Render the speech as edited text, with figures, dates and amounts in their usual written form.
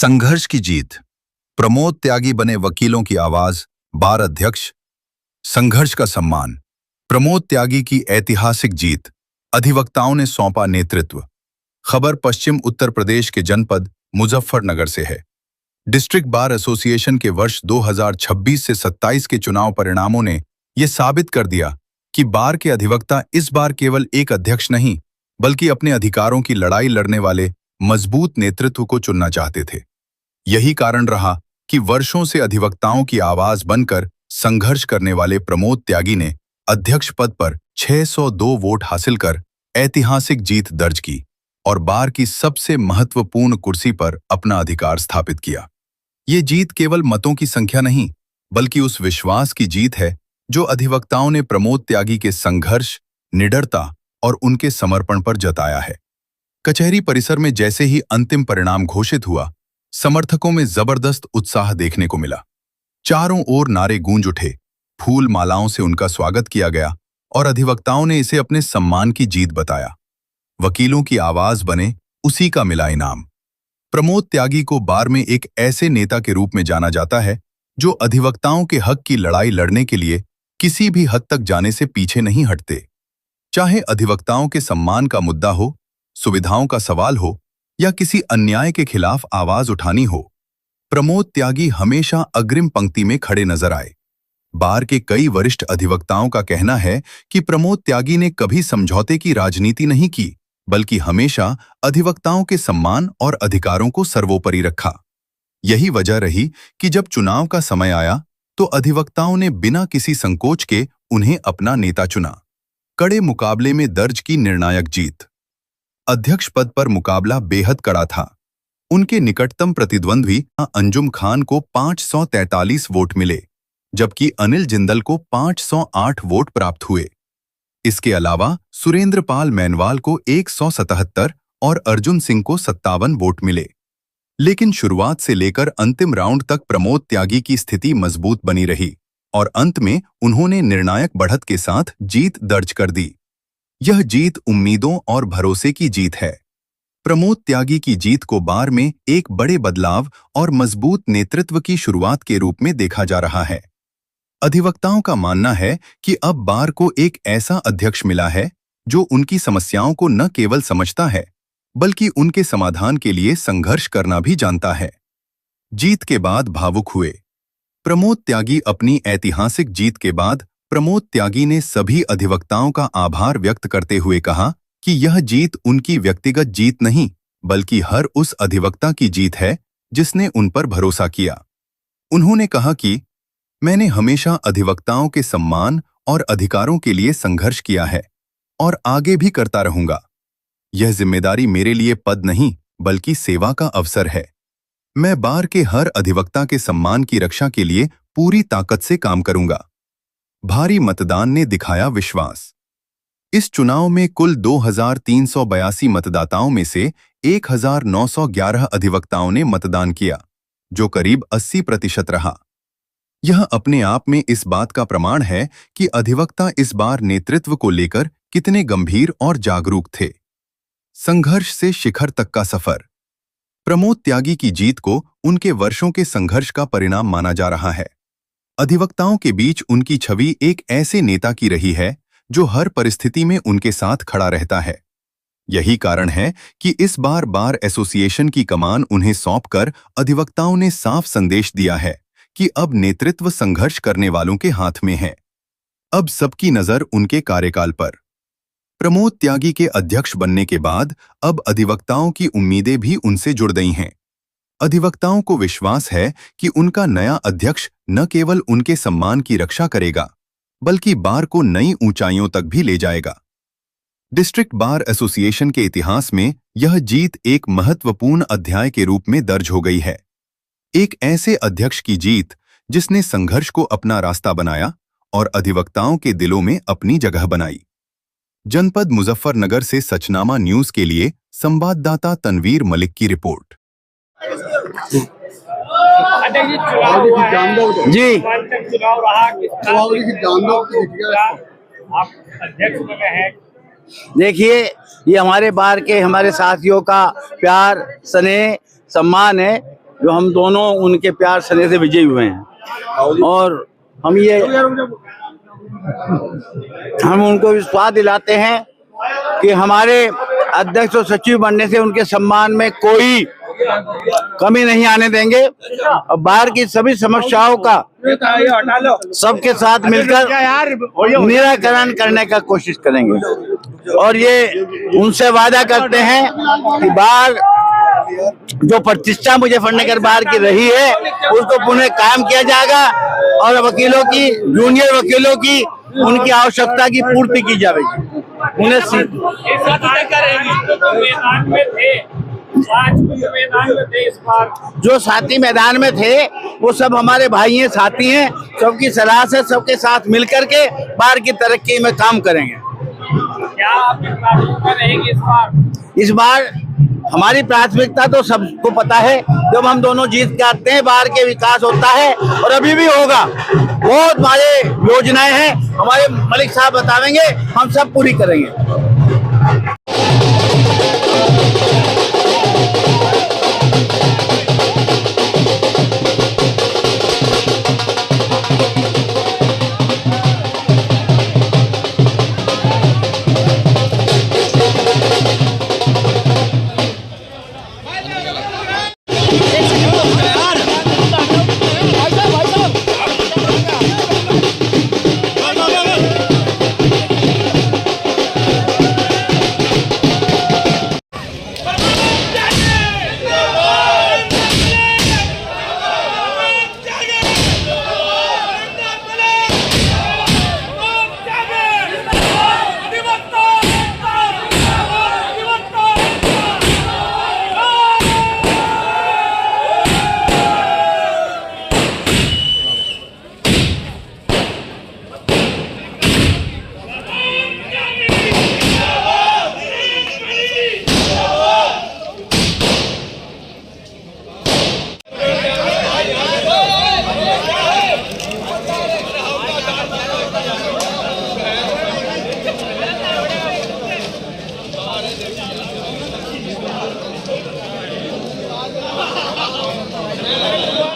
संघर्ष की जीत। प्रमोद त्यागी बने वकीलों की आवाज, बार अध्यक्ष। संघर्ष का सम्मान। प्रमोद त्यागी की ऐतिहासिक जीत। अधिवक्ताओं ने सौंपा नेतृत्व। खबर पश्चिम उत्तर प्रदेश के जनपद मुजफ्फरनगर से है। डिस्ट्रिक्ट बार एसोसिएशन के वर्ष 2026 से 27 के चुनाव परिणामों ने यह साबित कर दिया कि बार के अधिवक्ता इस बार केवल एक अध्यक्ष नहीं, बल्कि अपने अधिकारों की लड़ाई लड़ने वाले मजबूत नेतृत्व को चुनना चाहते थे। यही कारण रहा कि वर्षों से अधिवक्ताओं की आवाज बनकर संघर्ष करने वाले प्रमोद त्यागी ने अध्यक्ष पद पर 602 वोट हासिल कर ऐतिहासिक जीत दर्ज की और बार की सबसे महत्वपूर्ण कुर्सी पर अपना अधिकार स्थापित किया। ये जीत केवल मतों की संख्या नहीं, बल्कि उस विश्वास की जीत है जो अधिवक्ताओं ने प्रमोद त्यागी के संघर्ष, निडरता और उनके समर्पण पर जताया है। कचहरी परिसर में जैसे ही अंतिम परिणाम घोषित हुआ, समर्थकों में जबरदस्त उत्साह देखने को मिला। चारों ओर नारे गूंज उठे, फूल मालाओं से उनका स्वागत किया गया और अधिवक्ताओं ने इसे अपने सम्मान की जीत बताया। वकीलों की आवाज बने, उसी का मिला इनाम। प्रमोद त्यागी को बार में एक ऐसे नेता के रूप में जाना जाता है जो अधिवक्ताओं के हक की लड़ाई लड़ने के लिए किसी भी हद तक जाने से पीछे नहीं हटते। चाहे अधिवक्ताओं के सम्मान का मुद्दा हो, सुविधाओं का सवाल हो या किसी अन्याय के खिलाफ आवाज उठानी हो, प्रमोद त्यागी हमेशा अग्रिम पंक्ति में खड़े नजर आए। बार के कई वरिष्ठ अधिवक्ताओं का कहना है कि प्रमोद त्यागी ने कभी समझौते की राजनीति नहीं की, बल्कि हमेशा अधिवक्ताओं के सम्मान और अधिकारों को सर्वोपरि रखा। यही वजह रही कि जब चुनाव का समय आया तो अधिवक्ताओं ने बिना किसी संकोच के उन्हें अपना नेता चुना। कड़े मुकाबले में दर्ज की निर्णायक जीत। अध्यक्ष पद पर मुकाबला बेहद कड़ा था। उनके निकटतम प्रतिद्वंद्वी अंजुम खान को 543 वोट मिले, जबकि अनिल जिंदल को 508 वोट प्राप्त हुए। इसके अलावा सुरेंद्र पाल मैनवाल को 177 और अर्जुन सिंह को 57 वोट मिले। लेकिन शुरुआत से लेकर अंतिम राउंड तक प्रमोद त्यागी की स्थिति मजबूत बनी रही और अंत में उन्होंने निर्णायक बढ़त के साथ जीत दर्ज कर दी। यह जीत उम्मीदों और भरोसे की जीत है। प्रमोद त्यागी की जीत को बार में एक बड़े बदलाव और मजबूत नेतृत्व की शुरुआत के रूप में देखा जा रहा है। अधिवक्ताओं का मानना है कि अब बार को एक ऐसा अध्यक्ष मिला है जो उनकी समस्याओं को न केवल समझता है, बल्कि उनके समाधान के लिए संघर्ष करना भी जानता है। जीत के बाद भावुक हुए। प्रमोद त्यागी अपनी ऐतिहासिक जीत के बाद प्रमोद त्यागी ने सभी अधिवक्ताओं का आभार व्यक्त करते हुए कहा कि यह जीत उनकी व्यक्तिगत जीत नहीं, बल्कि हर उस अधिवक्ता की जीत है जिसने उन पर भरोसा किया। उन्होंने कहा कि मैंने हमेशा अधिवक्ताओं के सम्मान और अधिकारों के लिए संघर्ष किया है और आगे भी करता रहूंगा। यह जिम्मेदारी मेरे लिए पद नहीं, बल्कि सेवा का अवसर है। मैं बार के हर अधिवक्ता के सम्मान की रक्षा के लिए पूरी ताकत से काम करूंगा। भारी मतदान ने दिखाया विश्वास। इस चुनाव में कुल 2382 मतदाताओं में से 1911 अधिवक्ताओं ने मतदान किया, जो करीब 80% रहा। यह अपने आप में इस बात का प्रमाण है कि अधिवक्ता इस बार नेतृत्व को लेकर कितने गंभीर और जागरूक थे। संघर्ष से शिखर तक का सफर। प्रमोद त्यागी की जीत को उनके वर्षों के संघर्ष का परिणाम माना जा रहा है। अधिवक्ताओं के बीच उनकी छवि एक ऐसे नेता की रही है जो हर परिस्थिति में उनके साथ खड़ा रहता है। यही कारण है कि इस बार बार एसोसिएशन की कमान उन्हें सौंपकर अधिवक्ताओं ने साफ संदेश दिया है कि अब नेतृत्व संघर्ष करने वालों के हाथ में है। अब सबकी नजर उनके कार्यकाल पर। प्रमोद त्यागी के अध्यक्ष बनने के बाद अब अधिवक्ताओं की उम्मीदें भी उनसे जुड़ गई हैं। अधिवक्ताओं को विश्वास है कि उनका नया अध्यक्ष न केवल उनके सम्मान की रक्षा करेगा, बल्कि बार को नई ऊंचाइयों तक भी ले जाएगा। डिस्ट्रिक्ट बार एसोसिएशन के इतिहास में यह जीत एक महत्वपूर्ण अध्याय के रूप में दर्ज हो गई है। एक ऐसे अध्यक्ष की जीत जिसने संघर्ष को अपना रास्ता बनाया और अधिवक्ताओं के दिलों में अपनी जगह बनाई। जनपद मुजफ्फरनगर से सचनामा न्यूज के लिए संवाददाता तनवीर मलिक की रिपोर्ट। जी, चुनाव रहा आप अध्यक्ष बने हैं। देखिए, ये हमारे बार के हमारे साथियों का प्यार, स्नेह, सम्मान है जो हम दोनों उनके प्यार स्नेह से विजयी हुए हैं। और हम उनको विश्वास दिलाते हैं कि हमारे अध्यक्ष और सचिव बनने से उनके सम्मान में कोई कमी नहीं आने देंगे और बाहर की सभी समस्याओं का सबके साथ मिलकर निराकरण करने का कोशिश करेंगे। और ये उनसे वादा करते हैं कि बाहर जो प्रतिष्ठा मुजफ्फरनगर बार की रही है उसको पुनः कायम किया जाएगा और वकीलों की, जूनियर वकीलों की उनकी आवश्यकता की पूर्ति की जाएगी। उन्हें जो साथी मैदान में थे वो सब हमारे भाई हैं, साथी हैं, सबकी सलाह से सबके साथ मिलकर के बार की तरक्की में काम करेंगे। क्या आपकी प्राथमिकता रहेगी इस बार? हमारी प्राथमिकता तो सबको पता है, जब हम दोनों जीत के आते हैं बाहर के विकास होता है और अभी भी होगा। बहुत हमारे योजनाएं हैं, हमारे मलिक साहब बताएंगे, हम सब पूरी करेंगे।